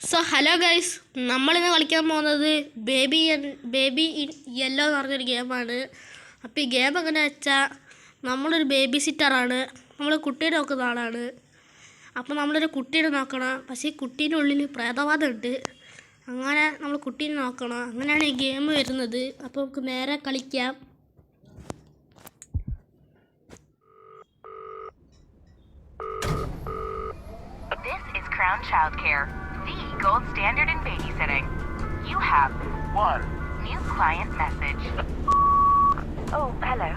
So hello guys, നമ്മളിന്ന് കളിക്കാൻ പോകുന്നത് ബേബി ഇൻ യെല്ലോ എന്ന് പറഞ്ഞൊരു ഗെയിമാണ്. അപ്പോൾ ഈ ഗെയിം എങ്ങനെ വെച്ചാൽ നമ്മളൊരു ബേബി സിറ്ററാണ്, നമ്മൾ കുട്ടീനെ നോക്കുന്ന ആളാണ്. അപ്പോൾ നമ്മളൊരു കുട്ടീനെ നോക്കണം, പക്ഷേ ഈ കുട്ടീൻ്റെ ഉള്ളിൽ പ്രേതവാദം ഉണ്ട്. അങ്ങനെ നമ്മൾ കുട്ടീനെ നോക്കണം, അങ്ങനെയാണ് ഈ ഗെയിം വരുന്നത്. അപ്പോൾ നമുക്ക് നേരെ കളിക്കാം. This is Crown Childcare, the gold standard in babysitting. You have one new client message. Oh, hello.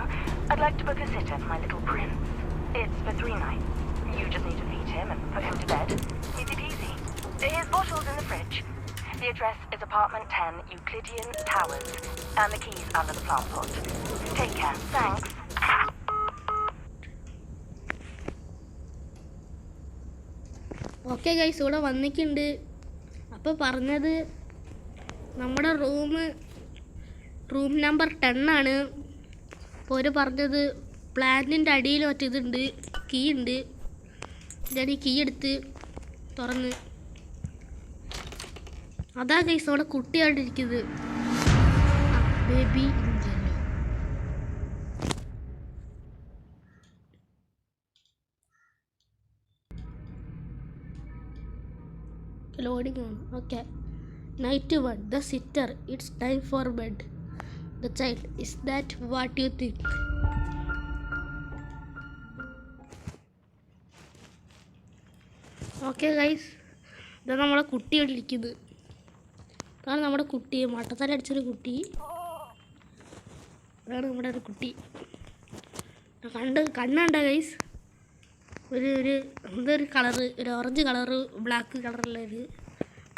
I'd like to book a sitter for my little prince. It's for 3 nights. You just need to feed him and put him to bed. Easy peasy. His bottle's in the fridge. The address is apartment 10, Euclidean Towers, and the key's under the plant pot. Take care. Thanks. Okay guys, ഇവിടെ വന്നിട്ടുണ്ട്. അപ്പോൾ പറഞ്ഞത് നമ്മുടെ room number 10 ആണ്. അപ്പോൾ ഒരു പറഞ്ഞത് പ്ലാന്റിൻ്റെ അടിയിൽ മറ്റേതുണ്ട്, കീ ഉണ്ട്. ഞാൻ ഈ കീ എടുത്ത് തുറന്ന് അതാ ഗൈസ് അവിടെ കുട്ടിയായിട്ടിരിക്കുന്നത്. Baby loading on. Okay, night 1, the sitter, it's time for bed. The child, is that what you think? Okay guys, ഇതാ നമ്മുടെ കുട്ടി ഇവിടെ ഇരിക്കുന്നത്. അതാണ് നമ്മുടെ കുട്ടി, മട്ടത്തല അടിച്ചൊരു കുട്ടി. അതാണ് നമ്മുടെ ഒരു കുട്ടി. കണ്ണുണ്ട ഗൈസ്, ഒരു എന്തൊരു കളറ്, ഒരു ഓറഞ്ച് കളറ് ബ്ലാക്ക് കളറുള്ളൊരു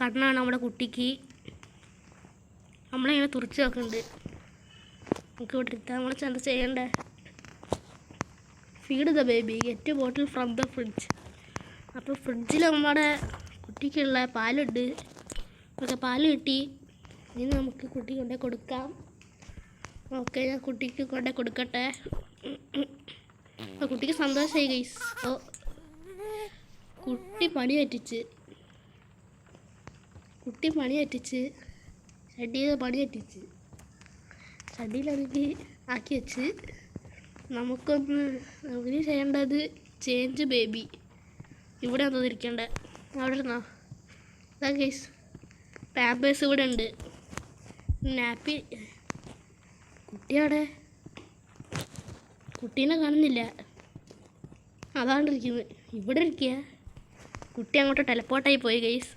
കണ്ണാണ് നമ്മുടെ കുട്ടിക്ക്. നമ്മളിങ്ങനെ തുറച്ച് നോക്കുന്നുണ്ട്. നമുക്ക് ഇവിടെ ഇരുത്താൻ നമ്മൾ എന്താ ചെയ്യണ്ടേ? Feed the baby, get bottle from the fridge. അപ്പോൾ ഫ്രിഡ്ജിൽ നമ്മുടെ കുട്ടിക്കുള്ള പാലുണ്ട്. ഓക്കെ, പാല് കിട്ടി. ഇനി നമുക്ക് കുട്ടി കൊണ്ടേ കൊടുക്കാം. ഓക്കെ, ഞാൻ കുട്ടിക്ക് കൊണ്ടേ കൊടുക്കട്ടെ. കുട്ടിക്ക് സന്തോഷമായി ഗൈസ്. ഓ, കുട്ടി പണി പറ്റിച്ച് ഷഡിയിലാണെങ്കിൽ ആക്കി വെച്ച്. നമുക്കിനി ചെയ്യേണ്ടത് ചേഞ്ച് ബേബി. ഇവിടെ എന്തോ ഇരിക്കണ്ടേ, അവിടെ ഇരുന്നോ. അതാ ഗൈസ്, പാമ്പേഴ്സ് ഇവിടെ ഉണ്ട്. നാപ്പി കുട്ടിയവിടെ, കുട്ടീനെ കാണുന്നില്ല. അതാണ്ടിരിക്കുന്നത്, ഇവിടെ ഇരിക്കുക. കുട്ടി അങ്ങോട്ട് ടെലപ്പോർട്ടായി പോയി ഗൈസ്.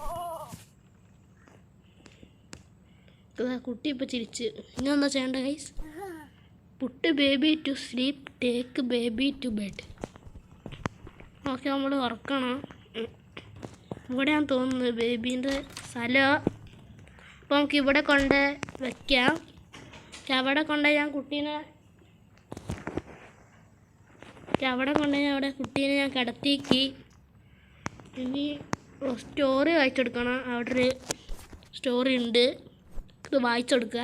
കുട്ടി ഇപ്പോൾ ചിരിച്ച്. ഇനി എന്താ ചെയ്യേണ്ട guys? Put baby to sleep, take baby to bed. Okay, നമ്മൾ ഉറക്കണം. ഇവിടെയാണെന്ന് തോന്നുന്നത് ബേബീൻ്റെ സ്ഥലം. അപ്പോൾ നമുക്ക് ഇവിടെ കൊണ്ട് വയ്ക്കാം. അവിടെ കൊണ്ട് ഞാൻ കുട്ടീനെ അവിടെ കുട്ടീനെ ഞാൻ കിടത്തിക്ക്. ഇനി സ്റ്റോറി വായിച്ചെടുക്കണം. അവിടെ ഒരു സ്റ്റോറി ഉണ്ട്, ഇത് വായിച്ചെടുക്കുക.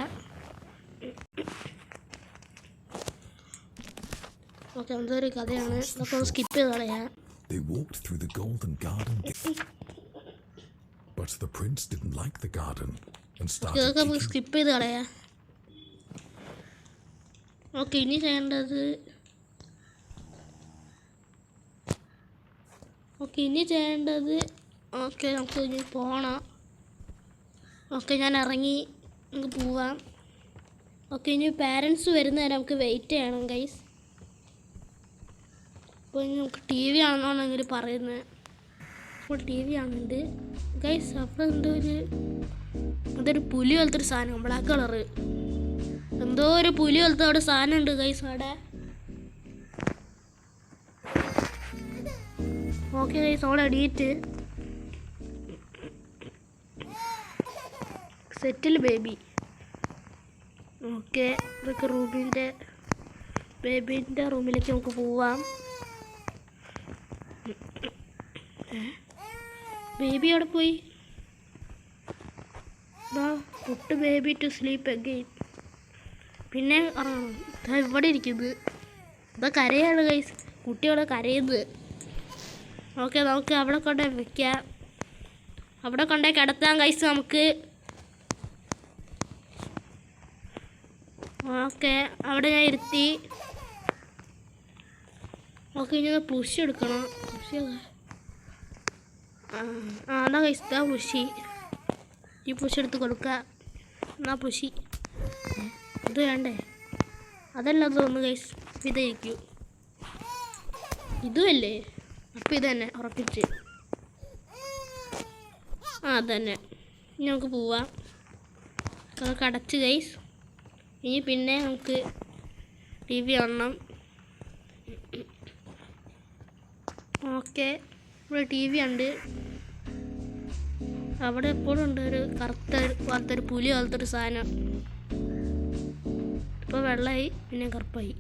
ഓക്കെ, എന്തൊരു കഥയാണ്. അതൊക്കെ സ്കിപ്പ് ചെയ്ത് കളയാം. They walked through the golden garden, but the prince didn't like the garden and started ഇതൊക്കെ നമുക്ക് സ്കിപ്പ് ചെയ്ത് കളയാം. ഓക്കെ, ഇനി ചെയ്യേണ്ടത് ഓക്കെ നമുക്ക് ഇനി പോകണം. ഓക്കെ, ഞാൻ ഇറങ്ങി, നമുക്ക് പോവാം. ഓക്കെ, ഇനി പാരൻസ് വരുന്നവരെ നമുക്ക് വെയിറ്റ് ചെയ്യണം ഗൈസ്. അപ്പോൾ ഇനി നമുക്ക് ടി വി ആണെന്നാണ് ഇങ്ങനെ പറയുന്നത്. അപ്പോൾ ടി വി ആണുണ്ട് ഗൈസ്. അപ്പോൾ അതൊരു പുലി പോലത്തെ ഒരു സാധനം, ബ്ലാക്ക് കളറ്, എന്തോ ഒരു പുലി പോലത്തെ അവിടെ സാധനം ഉണ്ട് ഗൈസ് അവിടെ. ഓക്കെ ഗൈസ്, അവിടെ അടിയിട്ട് സെറ്റിൽ ബേബി. ഓക്കെ, ഇതൊക്കെ ബേബീൻ്റെ റൂമിലേക്ക് നമുക്ക് പോവാം. ബേബി അവിടെ പോയി. Put baby to sleep again. പിന്നെ ഇവിടെ ഇരിക്കുന്നത്, ഇതാ കരയാണ് ഗൈസ്, കുട്ടിയോടെ കരയുന്നത്. ഓക്കെ, നമുക്ക് അവിടെ കൊണ്ട് വെക്കാം. അവിടെ കൊണ്ടേ കിടത്താം ഗൈസ് നമുക്ക്. ഓക്കെ, അവിടെ ഞാൻ ഇരുത്തി. ഓക്കെ, ഇനി പുഷി എടുക്കണം. പുഷി എന്നാ ഗൈസ് ഇതാ പുഷി. ഈ പുഷി എടുത്ത് കൊടുക്കുക. എന്നാ പുഷി ഇത് വേണ്ടേ? അതല്ല തോന്നുന്നു ഗൈസ്, ഇതായിരിക്കും. ഇതുമല്ലേ? അപ്പം ഇത് തന്നെ ഉറപ്പിച്ച്. അതന്നെ. ഇനി നമുക്ക് പോവാം. നമുക്ക് അടച്ച് ഗൈസ്. ഇനി പിന്നെ നമുക്ക് TV കാണണം. ഓക്കെ, ഇവിടെ TV ഉണ്ട്. അവിടെ എപ്പോഴും ഉണ്ട് ഒരു കറുത്ത പോലത്തൊരു പുലി പോലത്തെ ഒരു സാധനം. ഇപ്പോൾ വെള്ളമായി, പിന്നെ കറുപ്പായി.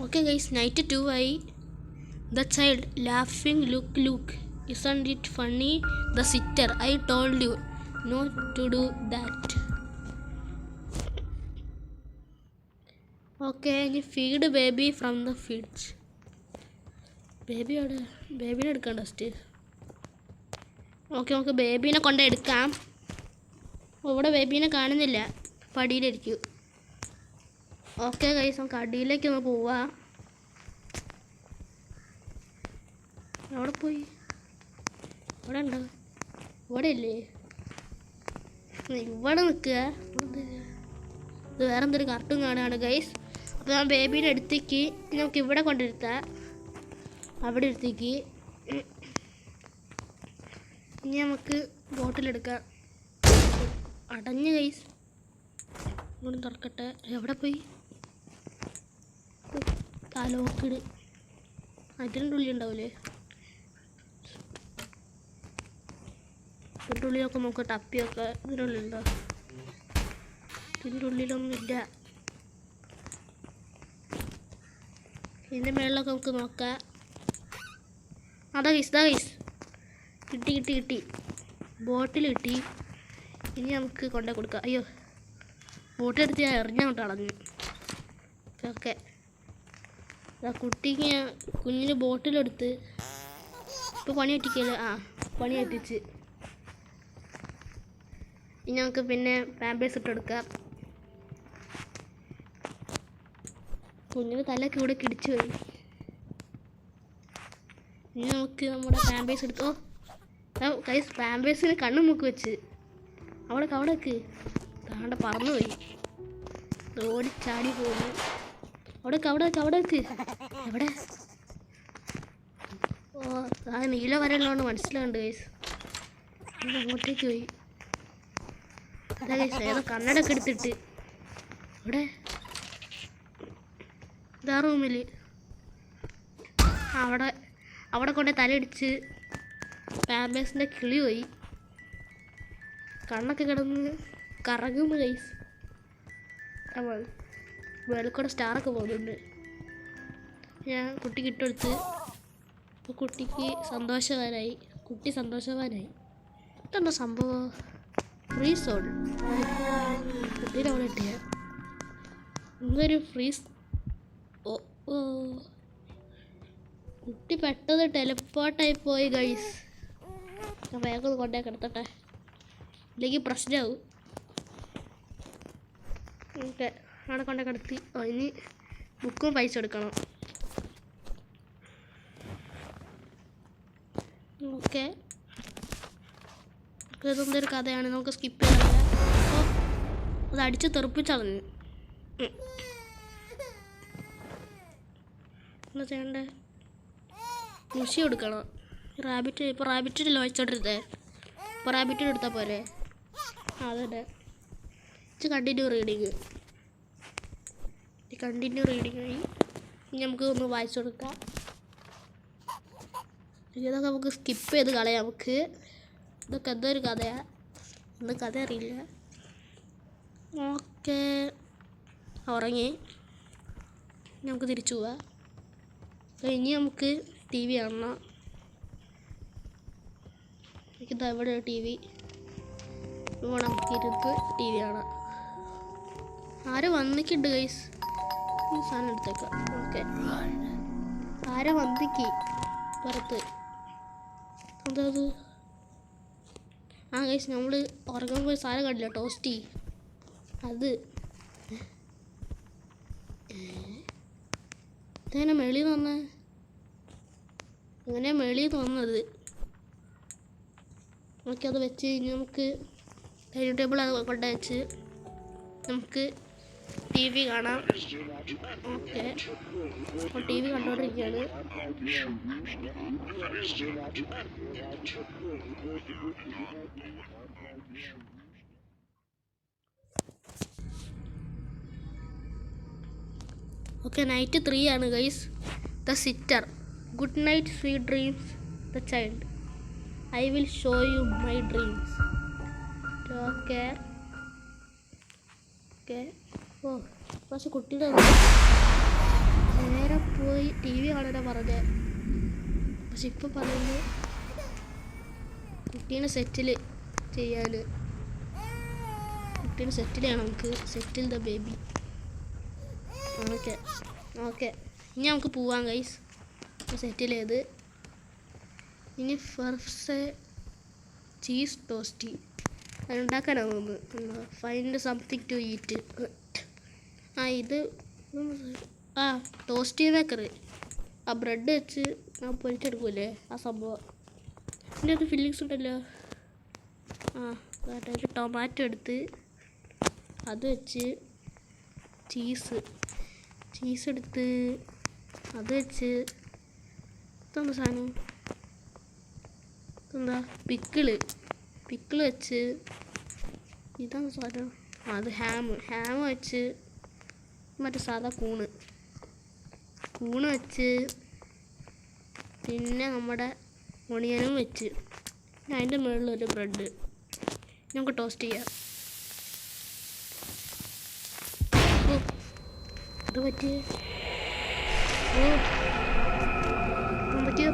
ഓക്കെ ഗൈസ്, നൈറ്റ് 2 ആയി. The child laughing, look, isn't it funny? The sitter, I told you not to do that. Okay, ഇനി feed baby from the fridge. ബേബിയോടെ ബേബീനെ എടുക്കാം ടെസ്റ്റ്. ഓക്കെ, നമുക്ക് ബേബീനെ കൊണ്ട് എടുക്കാം. ഇവിടെ ബേബീനെ കാണുന്നില്ല, പടിയിലിരിക്കും. ഓക്കെ ഗൈസ്, നമുക്ക് അടിയിലേക്ക് ഒന്ന് പോവാം. അവിടെ പോയി, ഇവിടെ ഉണ്ടോ? ഇവിടെ ഇല്ലേ? ഇവിടെ നിൽക്കുക. ഇത് വേറെ എന്തൊരു കാർട്ടൂൺ കാണുകയാണ് ഗൈസ്. അപ്പോൾ ഞാൻ ബേബീനെ എടുത്തേക്ക് നമുക്ക് ഇവിടെ കൊണ്ടിരുത്താം. അവിടെ എടുത്തേക്ക് ഇനി നമുക്ക് ബോട്ടിലെടുക്കാം. അടഞ്ഞ് ഗൈസ്, ഇങ്ങോട്ട് തുറക്കട്ടെ. എവിടെ പോയി? ലോക്കിട്. അതിൻ്റെ ഉള്ളിൽ ഉണ്ടാവില്ലേ? ഇതിൻ്റെ ഉള്ളിലൊക്കെ നമുക്ക് ടപ്പിയൊക്കെ ഇതിൻ്റെ ഉള്ളിലുണ്ടോ? ഇതിൻ്റെ ഉള്ളിലൊന്നുമില്ല. ഇതിൻ്റെ മേളിലൊക്കെ നമുക്ക് നോക്കാം. അതാ ഗൈസ് കിട്ടി ബോട്ടിൽ കിട്ടി. ഇനി നമുക്ക് കൊണ്ടേ കൊടുക്കാം. അയ്യോ, ബോട്ടിലെടുത്ത് ഞാൻ എറിഞ്ഞങ്ങോട്ട് അളഞ്ഞു. ഓക്കെ, കുട്ടിക്ക് കുഞ്ഞിന് ബോട്ടിലെടുത്ത് ഇപ്പോൾ പണി പറ്റിക്കല്ലോ. പണി പറ്റിച്ച്. ഇനി നമുക്ക് പിന്നെ പാമ്പേഴ്സ് ഇട്ടെടുക്കാം. കുഞ്ഞിന് തലയൊക്കെ ഇവിടെ കിടിച്ചു പോയി. ഇനി നമുക്ക് നമ്മുടെ പാമ്പേഴ്സ് എടുത്തോ. ഗൈസ്, പാമ്പേഴ്സിന് കണ്ണും മൂക്ക് വെച്ച് അവിടേക്ക് താണ്ട പറന്നുപോയി. ഓടിച്ചാടി പോകുന്നു. അവിടേക്ക് എവിടെ? നീല വരയുള്ളതുകൊണ്ട് മനസ്സിലാവുന്നുണ്ട് ഗൈസ്. അങ്ങോട്ടേക്ക് പോയി. അതാ ഗൈസ്, ഏതോ കണ്ണടൊക്കെ എടുത്തിട്ട് ഇവിടെ ഇതാ റൂമിൽ. അവിടെ കൊണ്ട് തലയിടിച്ച് പാമ്പേഴ്സിൻ്റെ കിളി പോയി. കണ്ണൊക്കെ കിടന്ന് കറങ്ങുന്നു ഗൈസ്. വെളുക്കൂടെ സ്റ്റാറൊക്കെ പോകുന്നുണ്ട്. ഞാൻ കുട്ടിക്ക് ഇട്ടെടുത്ത്. അപ്പോൾ കുട്ടി സന്തോഷവാനായി. ഇതെന്താ സംഭവം? Freeze on. കുട്ടീനെ അവിടെ ഇട്ടിയ ഇന്നൊരു ഫ്രീസ്. ഓ, കുട്ടി പെട്ടെന്ന് ടെലിപ്പോർട്ടായി പോയി ഗൈസ്. ഞാൻ വേഗം കൊണ്ടേ കിടത്തട്ടെ, ഇല്ലെങ്കിൽ പ്രശ്നമാവും. ഓക്കെ, അവിടെ കൊണ്ടേ കിടത്തി. ഇനി ബുക്കും പൈസ എടുക്കണം. ഓക്കെ, ഇതെന്തൊരു കഥയാണ്, നമുക്ക് സ്കിപ്പ് ചെയ്യാറില്ല. അപ്പോൾ അത് അടിച്ച് തെറിപ്പിച്ചളഞ്ഞു. എന്താ ചെയ്യണ്ടേ? മുഷി കൊടുക്കണം. റാബിറ്റ് ഇപ്പോൾ റാബിറ്റിന് ലോയിച്ചോണ്ടിരുന്നേ. ഇപ്പോൾ റാബിറ്റിന് എടുത്താൽ പോരെ? അതന്നെ. കണ്ടിന്യൂ റീഡിങ് ആയി. ഇനി നമുക്ക് ഒന്ന് വായിച്ചു കൊടുക്കാം. ഇതൊക്കെ നമുക്ക് സ്കിപ്പ് ചെയ്ത് കളയാം. നമുക്ക് ഇതൊക്കെ എന്തൊരു കഥയാണ്, ഒന്നും കഥ അറിയില്ല. ഓക്കെ, ഉറങ്ങി. നമുക്ക് തിരിച്ചു പോവാം. ഇനി നമുക്ക് TV കാണണം. എനിക്കിതാ ഇവിടെ TV. ഇവിടെ നമുക്ക് ഇരുന്ന് TV കാണാം. ആരും വന്നിട്ടുണ്ട് ഗൈസ്. ഈ സാധനം എടുത്തേക്കാം. ഓക്കെ, ആരെ വന്നിക്ക് പുറത്ത് എന്താ അത്? ആ ഗൈസ്, നമ്മൾ ഉറങ്ങാൻ പോയി സാധനം കണ്ടില്ല, ടോസ്റ്റി. അത് ഇതെങ്ങനെ മേളിൽ നിന്ന് വന്നത്? ഇങ്ങനെ മേളിൽ നിന്ന് വന്നത്. ഓക്കെ, അത് വെച്ച് കഴിഞ്ഞ് നമുക്ക് ഡൈനിങ് ടേബിൾ അത് കൊണ്ട് വെച്ച് നമുക്ക് ടി വി കാണാം. ഓക്കെ, അപ്പോൾ ടി വി കണ്ടുകൊണ്ടിരിക്കുകയാണ്. ഓക്കെ, നൈറ്റ് 3 ആണ് guys. The sitter, good night, sweet dreams. The child, I will show you my dreams. Okay okay. Oh, പക്ഷെ കുട്ടിയുടെ നേരെ പോയി ടി വി കാണാനാണ് പറഞ്ഞത്. പക്ഷെ ഇപ്പം പറയുന്നത് കുട്ടീനെ സെറ്റിൽ ചെയ്യാൻ. കുട്ടീനെ സെറ്റിൽ ചെയ്യണം നമുക്ക്. Settle the baby. Okay okay, ഇനി നമുക്ക് പോവാം ഗൈസ്. സെറ്റിൽ ചെയ്ത് ഇനി ഫസ്റ്റ് ചീസ് ടോസ്റ്റി അതുണ്ടാക്കാനാണ് തോന്നുന്നു. Find something to eat. ഇത് ടോസ്റ്റി മേക്കർ. ആ ബ്രെഡ് വെച്ച് പൊരിച്ചെടുക്കൂലേ ആ സംഭവം. ഇതിൻ്റെ അത് ഫില്ലിങ്സ് ഉണ്ടല്ലോ. അതിൽ ടൊമാറ്റോ എടുത്ത് അത് വെച്ച് ചീസ് എടുത്ത് അത് വെച്ച് ഇതെന്താ സാധനം? ഇതെന്താ? പിക്കിള് വെച്ച് ഇതെന്താ സാധനം? അത് ഹാം വെച്ച് മറ്റേ സാധാ കൂണ് വെച്ച് പിന്നെ നമ്മുടെ ഒണിയനും വെച്ച് പിന്നെ അതിൻ്റെ മുകളിലൊരു ബ്രെഡ് നമുക്ക് ടോസ്റ്റ് ചെയ്യാം. അത് പറ്റിയ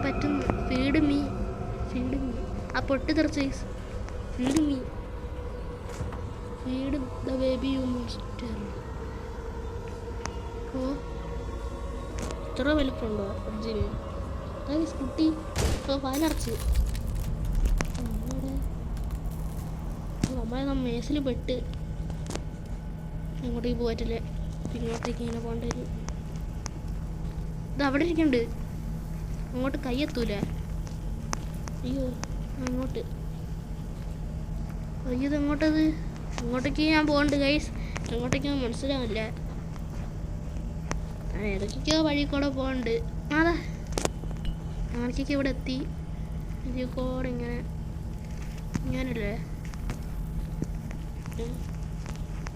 പറ്റുന്നു. ഫീഡ് മീ ആ പൊട്ടി തെറിച്ച് feed me, feed the baby you monster. Oh, ഇത്ര വലുപ്പമുണ്ടോ ഫ്രിഡ്ജിന്? കുട്ടി പാലടച്ച് നമ്മളെ മേസിൽ പെട്ട് ഇങ്ങോട്ടേക്ക് പോയിട്ടില്ല. ഇങ്ങോട്ടേക്ക് ഇങ്ങനെ പോകേണ്ടി വരും. ഇത് അവിടെ ഇരിക്കുന്നുണ്ട്. അങ്ങോട്ട് കൈയെത്തൂല. അയ്യോ, അങ്ങോട്ട്. അയ്യോ, ഇത് എങ്ങോട്ടത്? അങ്ങോട്ടേക്ക് ഞാൻ പോകണ്ട് ഗൈസ്. അങ്ങോട്ടേക്ക് മനസ്സിലാവില്ല. ഏതൊക്കെയോ വഴി കൂടെ പോകണ്ട്. അതാ അങ്ങോട്ടേക്ക് ഇവിടെ എത്തി. ഇതിൽ കൂടെ ഇങ്ങനല്ലേ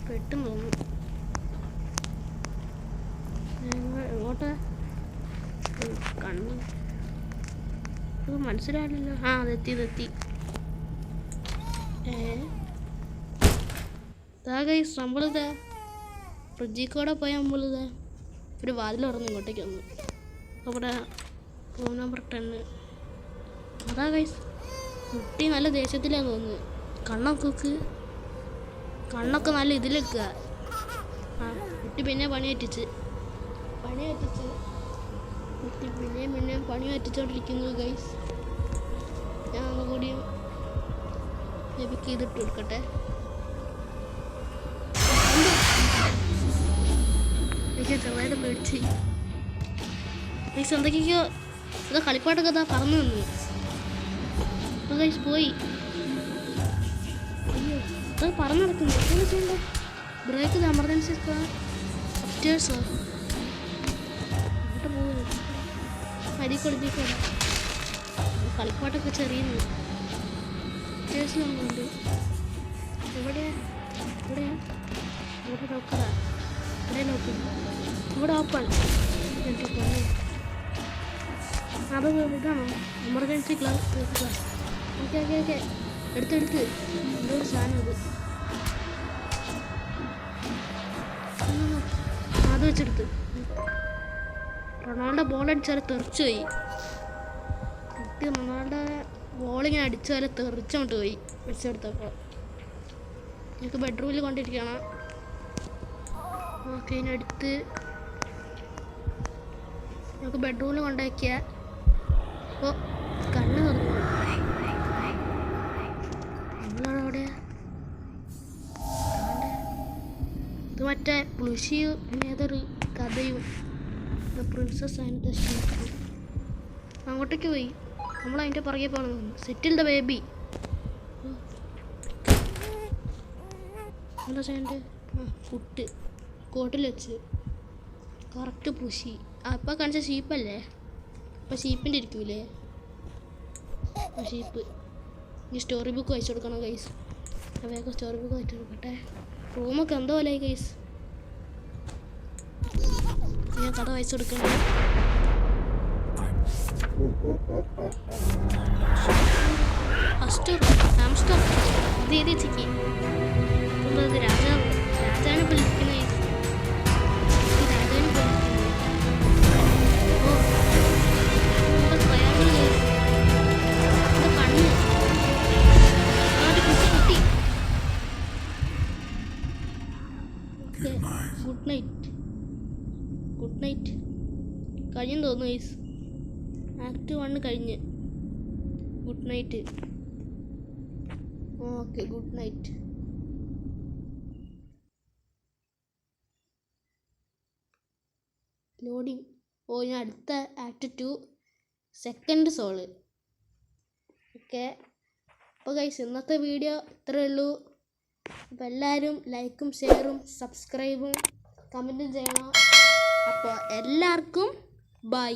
പെട്ടെന്ന് തോന്നുന്നു. എങ്ങോട്ടാ കണ്ണു ഇത് മനസ്സിലായില്ലല്ലോ. അതെത്തി. ഗൈസ്, നമ്മളിതാ ഫ്രിഡ്ജിൽ കൂടെ പോയ നമ്മളിതാ ഒരു വാതിൽ തുറന്ന് ഇങ്ങോട്ടേക്ക് വന്നു. അവിടെ റൂം നമ്പർ 10. അതാ ഗൈസ്, കുട്ടി നല്ല ദേഷ്യത്തിലാന്ന് തോന്നുന്നു. കണ്ണൊക്കെ നല്ല ഇതിലെക്കുക. കുട്ടി പിന്നെ പണി പറ്റിച്ച് കുട്ടി പിന്നെയും പണി പറ്റിച്ചോണ്ടിരിക്കുന്നു ഗൈസ്. ഞാൻ ഒന്നുകൂടിയും ലഭിക്ക് ഇതിട്ട് കൊടുക്കട്ടെ. എനിക്ക് ചെറുതായിട്ട് പേടിച്ച് ഗൈസ്. എന്തൊക്കെയോ ഇതാ കളിപ്പാട്ടൊക്കെ ഇതാ പറന്നു വന്നു. അപ്പോൾ ഗൈസ് പോയി. അയ്യോ, അത് പറന്നു നടക്കുന്നു. എന്താ ചെയ്യണ്ടേ? ബ്രേക്ക് എമർജൻസി അപ്സ്റ്റേഴ്സോ? അങ്ങോട്ട് പോകുന്നു. അരി കൊടുത്തേക്കാണ്. കളിപ്പാട്ടൊക്കെ ചെറിയുന്നു. അപ്സ്റ്റേഴ്സ് നമ്മളുണ്ട്. ഇവിടെ നോക്കതാ. ഇവിടെ നോക്കുന്നു. ഇവിടെ ഓപ്പൺ. അത് ഇതാണോ എമർജൻസി ക്ലാസ്? ഓക്കെ എടുത്ത് എന്തോ ഒരു സാധനം അത് വെച്ചെടുത്ത്. റൊണാൾഡോ ബോൾ അടിച്ചാൽ തെറിച്ചുപോയി. റൊണാൾഡോ ബോളിങ്ങനെ അടിച്ചാൽ തെറിച്ചോണ്ട് പോയി വെച്ചെടുത്തപ്പോൾ. എനിക്ക് ബെഡ്റൂമിൽ കൊണ്ടിരിക്കണം. ഓക്കെ, ഇതിനടുത്ത് നമുക്ക് ബെഡ്റൂമിൽ കൊണ്ടുവയ്ക്കുക. അപ്പോൾ കണ്ണ് തുറന്നു. നമ്മളവിടെ ഇത് മറ്റേ പ്ലുഷിയും പിന്നെ ഏതൊരു കഥയും the prince's and the sheep. അങ്ങോട്ടേക്ക് പോയി. നമ്മൾ അതിൻ്റെ പുറകെ പോകണം. Settle the baby. എന്താ ചെയ്യണ്ടേ? പുട്ട് കോട്ടിൽ വെച്ച് കറക്റ്റ് പുഷി. അപ്പം കാണിച്ച ഷീപ്പല്ലേ? അപ്പം ഷീപ്പിൻ്റെ ഇരിക്കൂലേ? ആ ഷീപ്പ്. ഇനി സ്റ്റോറി ബുക്ക് വായിച്ചു കൊടുക്കണം ഗൈസ്. വേഗം സ്റ്റോറി ബുക്ക് വായിച്ചു കൊടുക്കട്ടെ. റൂമൊക്കെ എന്തോ പോലെ ഗൈസ്. ഞാൻ കഥ വായിച്ചു കൊടുക്കണേ. ഹാംസ്റ്റർ അത് ചെയ്ത് വെച്ചേക്ക്. എന്തത് രാജാവ് രാജാവിനെ വിളിക്കുന്നത്. രാജാവിനെ വിളിക്കുന്നത്. ഓ എന്താ സ്വയാങ്ങൾ എന്താ കണ്ണ്. ആ കുട്ടി. Good night. ഗുഡ് നൈറ്റ് കഴിഞ്ഞെന്ന് തോന്നുന്നു ഗൈസ്. ആക്ട് 1 കഴിഞ്ഞ്. Good night. Okay good night. Loading. ഓ ഞാൻ അടുത്ത ആക്ട് 2 സെക്കൻഡ് സോള്. ഓക്കെ അപ്പോൾ ഗൈസ് ഇന്നത്തെ വീഡിയോ ഇത്രയേ ഉള്ളൂ. അപ്പോൾ എല്ലാവരും ലൈക്കും ഷെയറും സബ്സ്ക്രൈബും കമൻറ്റും ചെയ്യണം. അപ്പോൾ എല്ലാവർക്കും ബൈ.